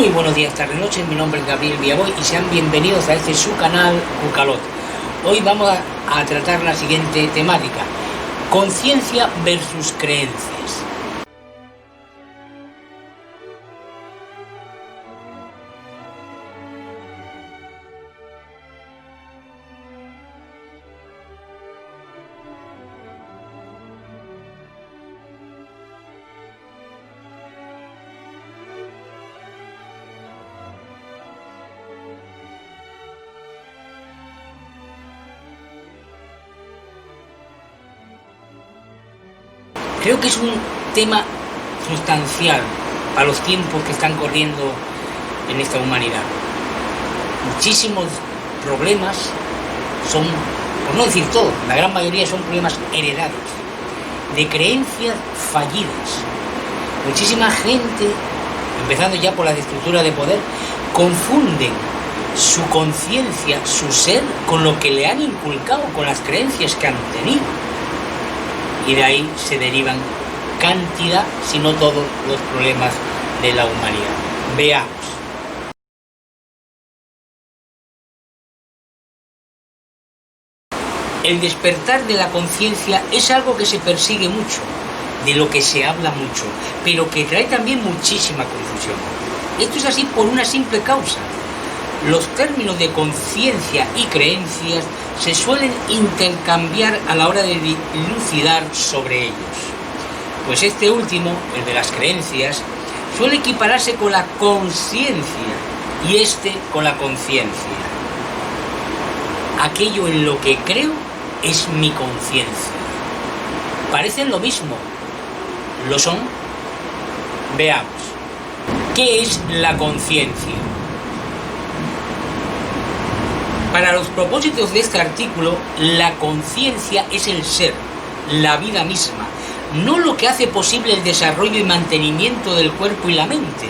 Muy buenos días, tarde, noche. Mi nombre es Gabriel Villaboy y sean bienvenidos a este su canal Bucalot. Hoy vamos a tratar la siguiente temática: conciencia versus creencias. Creo que es un tema sustancial para los tiempos que están corriendo en esta humanidad. Muchísimos problemas son, por no decir todo, la gran mayoría son problemas heredados, de creencias fallidas. Muchísima gente, empezando ya por la estructura de poder, confunden su conciencia, su ser, con lo que le han inculcado, con las creencias que han tenido. Y de ahí se derivan cantidad, si no todos, los problemas de la humanidad. Veamos. El despertar de la conciencia es algo que se persigue mucho, de lo que se habla mucho, pero que trae también muchísima confusión. Esto es así por una simple causa. Los términos de conciencia y creencias se suelen intercambiar a la hora de dilucidar sobre ellos. Pues este último, el de las creencias, suele equipararse con la conciencia y este con la conciencia. Aquello en lo que creo es mi conciencia. Parecen lo mismo. ¿Lo son? Veamos. ¿Qué es la conciencia? Para los propósitos de este artículo, la conciencia es el ser, la vida misma, no lo que hace posible el desarrollo y mantenimiento del cuerpo y la mente,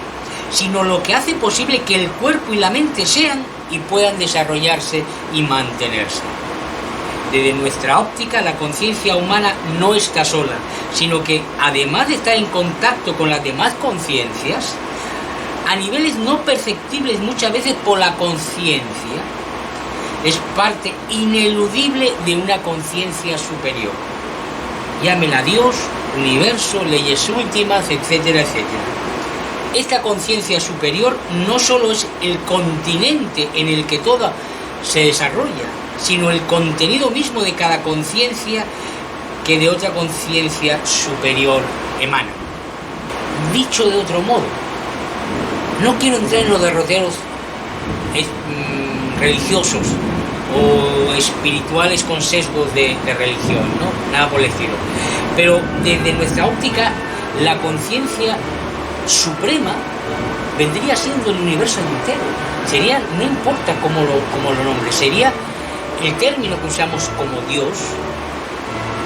sino lo que hace posible que el cuerpo y la mente sean y puedan desarrollarse y mantenerse. Desde nuestra óptica, la conciencia humana no está sola, sino que, además de estar en contacto con las demás conciencias, a niveles no perceptibles muchas veces por la conciencia, es parte ineludible de una conciencia superior. Llámela Dios, universo, leyes últimas, etcétera, etcétera. Esta conciencia superior no solo es el continente en el que todo se desarrolla, sino el contenido mismo de cada conciencia que de otra conciencia superior emana. Dicho de otro modo, no quiero entrar en los derroteros religiosos o espirituales con sesgos de religión, ¿no? Nada por el estilo. Pero desde nuestra óptica, la conciencia suprema vendría siendo el universo entero. Sería, no importa cómo lo nombre, sería el término que usamos como Dios,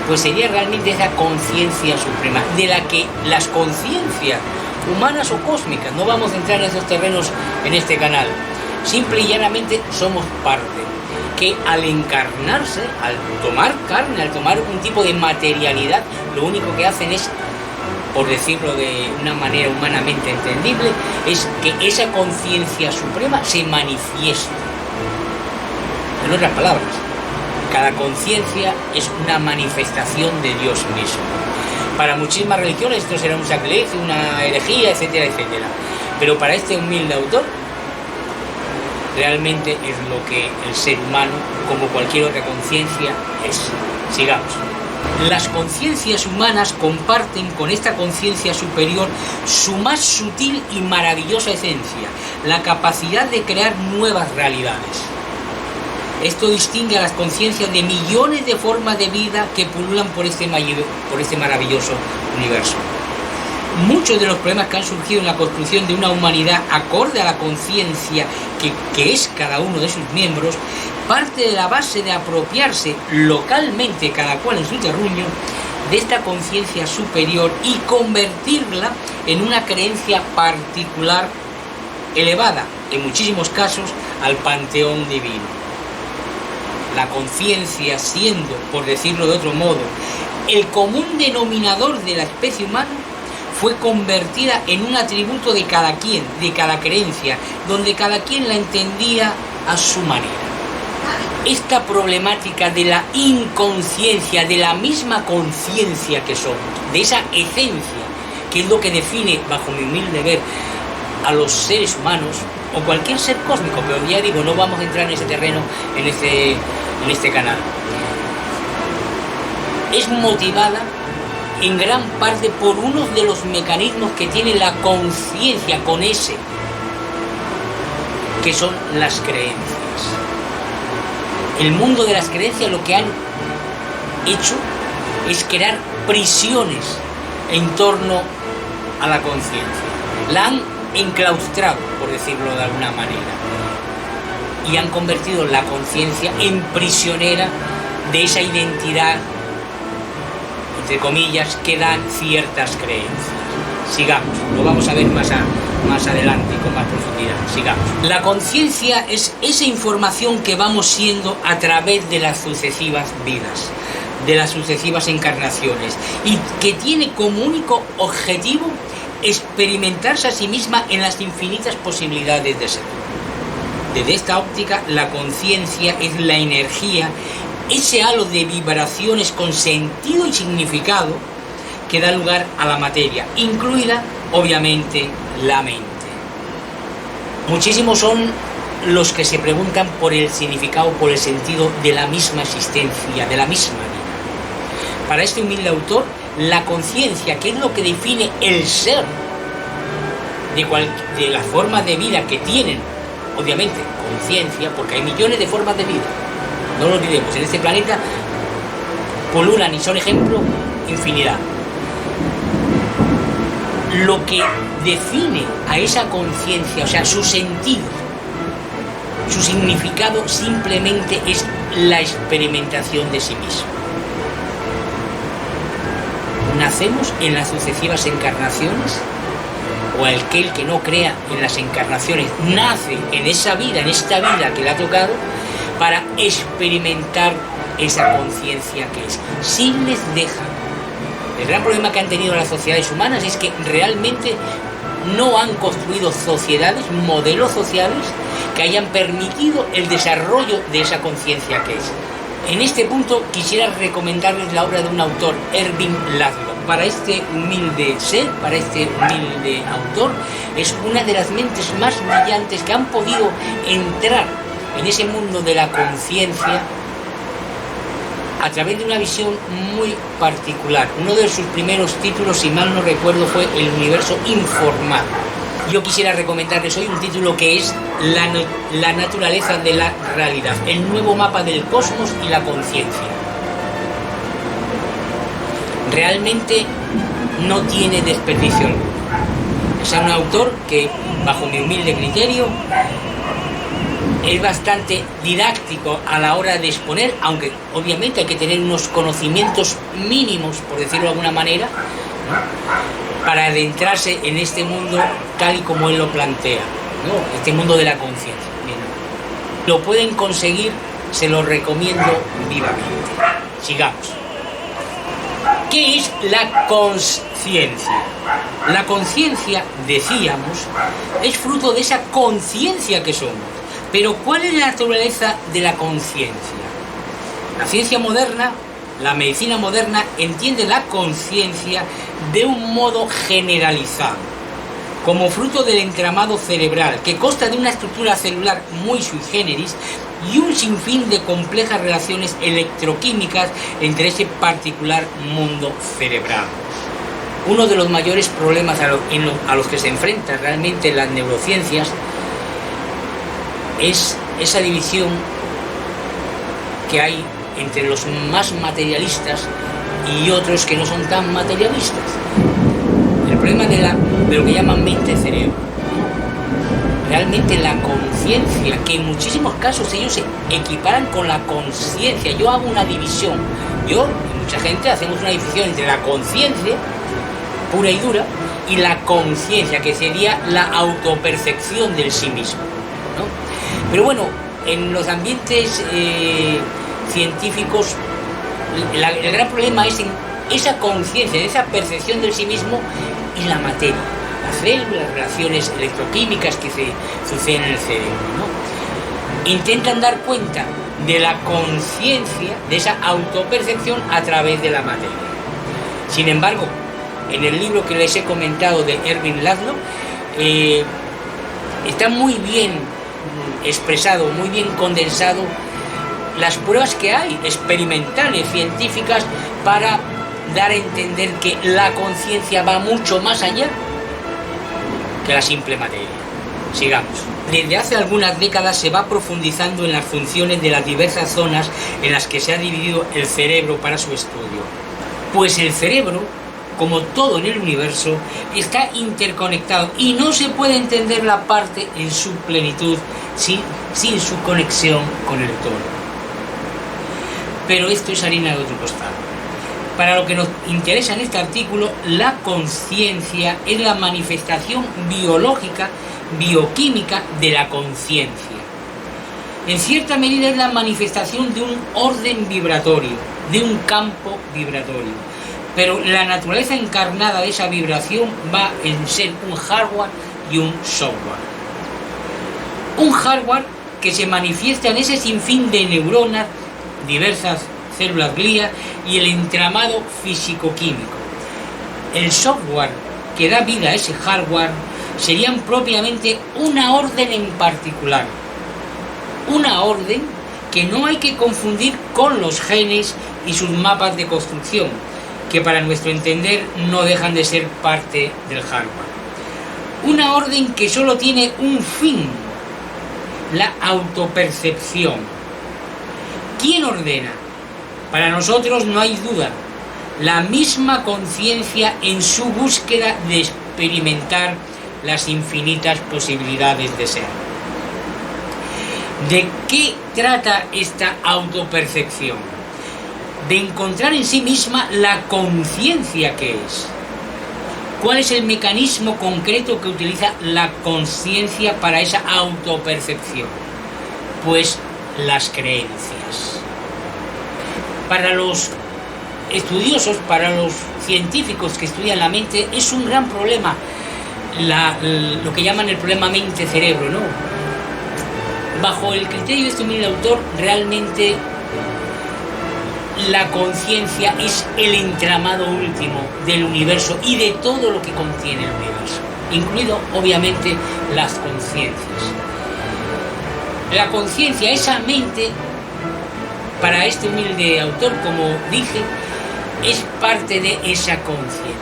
pues sería realmente esa conciencia suprema, de la que las conciencias humanas o cósmicas, no vamos a entrar en esos terrenos en este canal, simple y llanamente somos parte, que al encarnarse, al tomar carne, al tomar un tipo de materialidad, lo único que hacen es, por decirlo de una manera humanamente entendible, es que esa conciencia suprema se manifiesta. En otras palabras, cada conciencia es una manifestación de Dios mismo. Para muchísimas religiones esto será un sacrilegio, una herejía, etcétera, etcétera. Pero para este humilde autor, realmente es lo que el ser humano, como cualquier otra conciencia, es. Sigamos. Las conciencias humanas comparten con esta conciencia superior su más sutil y maravillosa esencia, la capacidad de crear nuevas realidades. Esto distingue a las conciencias de millones de formas de vida que pululan por este maravilloso universo. Muchos de los problemas que han surgido en la construcción de una humanidad acorde a la conciencia que es cada uno de sus miembros, parte de la base de apropiarse localmente, cada cual en su terruño, de esta conciencia superior y convertirla en una creencia particular elevada, en muchísimos casos, al panteón divino. La conciencia siendo, por decirlo de otro modo, el común denominador de la especie humana, fue convertida en un atributo de cada quien, de cada creencia, donde cada quien la entendía a su manera. Esta problemática de la inconsciencia, de la misma conciencia que somos, de esa esencia, que es lo que define, bajo mi humilde ver, a los seres humanos, o cualquier ser cósmico, pero ya digo, no vamos a entrar en ese terreno en este canal. Es motivada en gran parte por uno de los mecanismos que tiene la conciencia con ese, que son las creencias. El mundo de las creencias lo que han hecho es crear prisiones en torno a la conciencia. La han enclaustrado, por decirlo de alguna manera, y han convertido la conciencia en prisionera de esa identidad, entre comillas, que dan ciertas creencias. Sigamos, lo vamos a ver más adelante con más profundidad. Sigamos. La conciencia es esa información que vamos siendo a través de las sucesivas vidas, de las sucesivas encarnaciones, y que tiene como único objetivo experimentarse a sí misma en las infinitas posibilidades de ser. Desde esta óptica, la conciencia es la energía, ese halo de vibraciones con sentido y significado que da lugar a la materia, incluida, obviamente, la mente. Muchísimos son los que se preguntan por el significado, por el sentido de la misma existencia, de la misma vida. Para este humilde autor, la conciencia, que es lo que define el ser de la forma de vida que tienen, obviamente, conciencia, porque hay millones de formas de vida, no lo olvidemos, en este planeta pululan y son ejemplo infinidad. Lo que define a esa conciencia, o sea, su sentido, su significado, simplemente es la experimentación de sí mismo. ¿Nacemos en las sucesivas encarnaciones? ¿O aquel que no crea en las encarnaciones nace en esa vida, en esta vida que le ha tocado, para experimentar esa conciencia que es? Si les deja. El gran problema que han tenido las sociedades humanas es que realmente no han construido sociedades, modelos sociales que hayan permitido el desarrollo de esa conciencia que es. En este punto quisiera recomendarles la obra de un autor, Erving Laszlo. Para este humilde ser, para este humilde autor, es una de las mentes más brillantes que han podido entrar en ese mundo de la conciencia a través de una visión muy particular. Uno de sus primeros títulos, si mal no recuerdo, fue El universo informado. Yo quisiera recomendarles hoy un título que es La naturaleza de la realidad, el nuevo mapa del cosmos y la conciencia. Realmente no tiene desperdicio alguno. Es un autor que, bajo mi humilde criterio, es bastante didáctico a la hora de exponer, aunque obviamente hay que tener unos conocimientos mínimos, por decirlo de alguna manera, ¿no?, para adentrarse en este mundo tal y como él lo plantea, ¿no?, este mundo de la conciencia. Lo pueden conseguir, se lo recomiendo vivamente. Sigamos. ¿Qué es la conciencia? La conciencia, decíamos, es fruto de esa conciencia que somos. Pero ¿cuál es la naturaleza de la conciencia? La ciencia moderna, la medicina moderna, entiende la conciencia de un modo generalizado, como fruto del entramado cerebral, que consta de una estructura celular muy sui generis y un sinfín de complejas relaciones electroquímicas entre ese particular mundo cerebral. Uno de los mayores problemas a los que se enfrentan realmente las neurociencias es esa división que hay entre los más materialistas y otros que no son tan materialistas. El problema de lo que llaman mente-cerebro. Realmente la conciencia, que en muchísimos casos ellos se equiparan con la conciencia. Yo hago una división. Yo y mucha gente hacemos una división entre la conciencia pura y dura y la conciencia, que sería la autopercepción del sí mismo, ¿no? Pero bueno, en los ambientes científicos, el gran problema es en esa conciencia, en esa percepción del sí mismo, y la materia, la célula, las relaciones electroquímicas que se suceden en el cerebro, ¿no? Intentan dar cuenta de la conciencia, de esa autopercepción a través de la materia. Sin embargo, en el libro que les he comentado de Ervin Laszlo, está muy bien expresado, muy bien condensado las pruebas que hay, experimentales, científicas, para dar a entender que la conciencia va mucho más allá que la simple materia. Sigamos. Desde hace algunas décadas se va profundizando en las funciones de las diversas zonas en las que se ha dividido el cerebro para su estudio. Pues el cerebro, como todo en el universo, está interconectado y no se puede entender la parte en su plenitud sin su conexión con el todo. Pero esto es harina de otro costal. Para lo que nos interesa en este artículo, la conciencia es la manifestación biológica, bioquímica de la conciencia. En cierta medida es la manifestación de un orden vibratorio, de un campo vibratorio. Pero la naturaleza encarnada de esa vibración va en ser un hardware y un software. Un hardware que se manifiesta en ese sinfín de neuronas, diversas células glía y el entramado físico-químico. El software que da vida a ese hardware serían propiamente una orden en particular. Una orden que no hay que confundir con los genes y sus mapas de construcción, que para nuestro entender no dejan de ser parte del hardware. Una orden que solo tiene un fin, la autopercepción. ¿Quién ordena? Para nosotros no hay duda, la misma conciencia en su búsqueda de experimentar las infinitas posibilidades de ser. ¿De qué trata esta autopercepción? De encontrar en sí misma la conciencia que es. ¿Cuál es el mecanismo concreto que utiliza la conciencia para esa autopercepción? Pues las creencias. Para los estudiosos, para los científicos que estudian la mente, es un gran problema lo que llaman el problema mente-cerebro, ¿no? Bajo el criterio de este humilde autor, realmente la conciencia es el entramado último del universo y de todo lo que contiene el universo, incluido obviamente las conciencias. La conciencia, esa mente, para este humilde autor, como dije, es parte de esa conciencia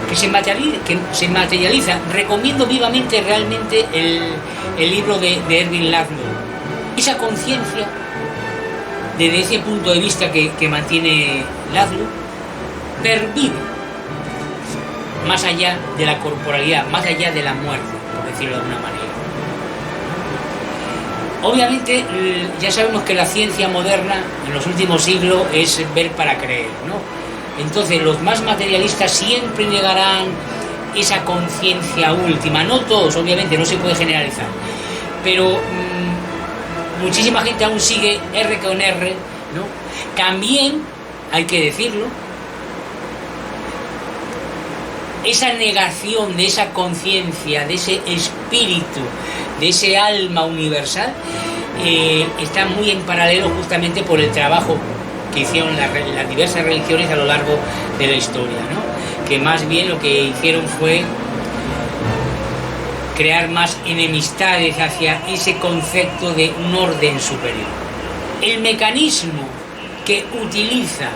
que se materializa. Recomiendo vivamente realmente el libro de Ervin Laszlo. Esa conciencia, desde ese punto de vista que mantiene Laszlo, pervive más allá de la corporalidad, más allá de la muerte, por decirlo de alguna manera. Obviamente ya sabemos que la ciencia moderna en los últimos siglos es ver para creer, ¿no? Entonces los más materialistas siempre negarán esa conciencia última, no todos, obviamente, no se puede generalizar, pero muchísima gente aún sigue R con R, ¿no? También, hay que decirlo, esa negación de esa conciencia, de ese espíritu, de ese alma universal, está muy en paralelo justamente por el trabajo que hicieron las diversas religiones a lo largo de la historia, ¿no? Que más bien lo que hicieron fue crear más enemistades hacia ese concepto de un orden superior. El mecanismo que utiliza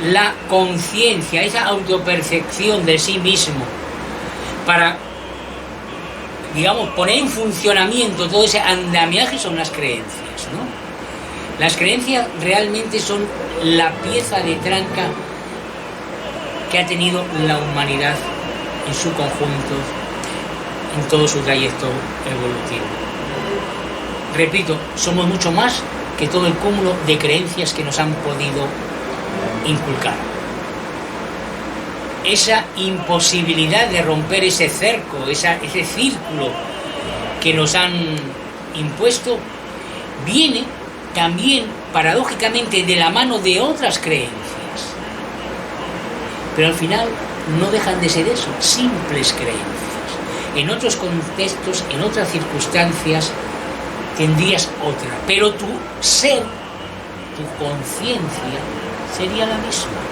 la conciencia, esa autopercepción de sí mismo, para, digamos, poner en funcionamiento todo ese andamiaje, son las creencias, ¿no? Las creencias realmente son la pieza de tranca que ha tenido la humanidad en su conjunto, en todo su trayecto evolutivo. Repito, somos mucho más que todo el cúmulo de creencias que nos han podido inculcar. Esa imposibilidad de romper ese cerco, ese círculo que nos han impuesto, viene también paradójicamente de la mano de otras creencias. Pero al final no dejan de ser eso, simples creencias. En otros contextos, en otras circunstancias, tendrías otra, pero tu ser, tu conciencia, sería la misma.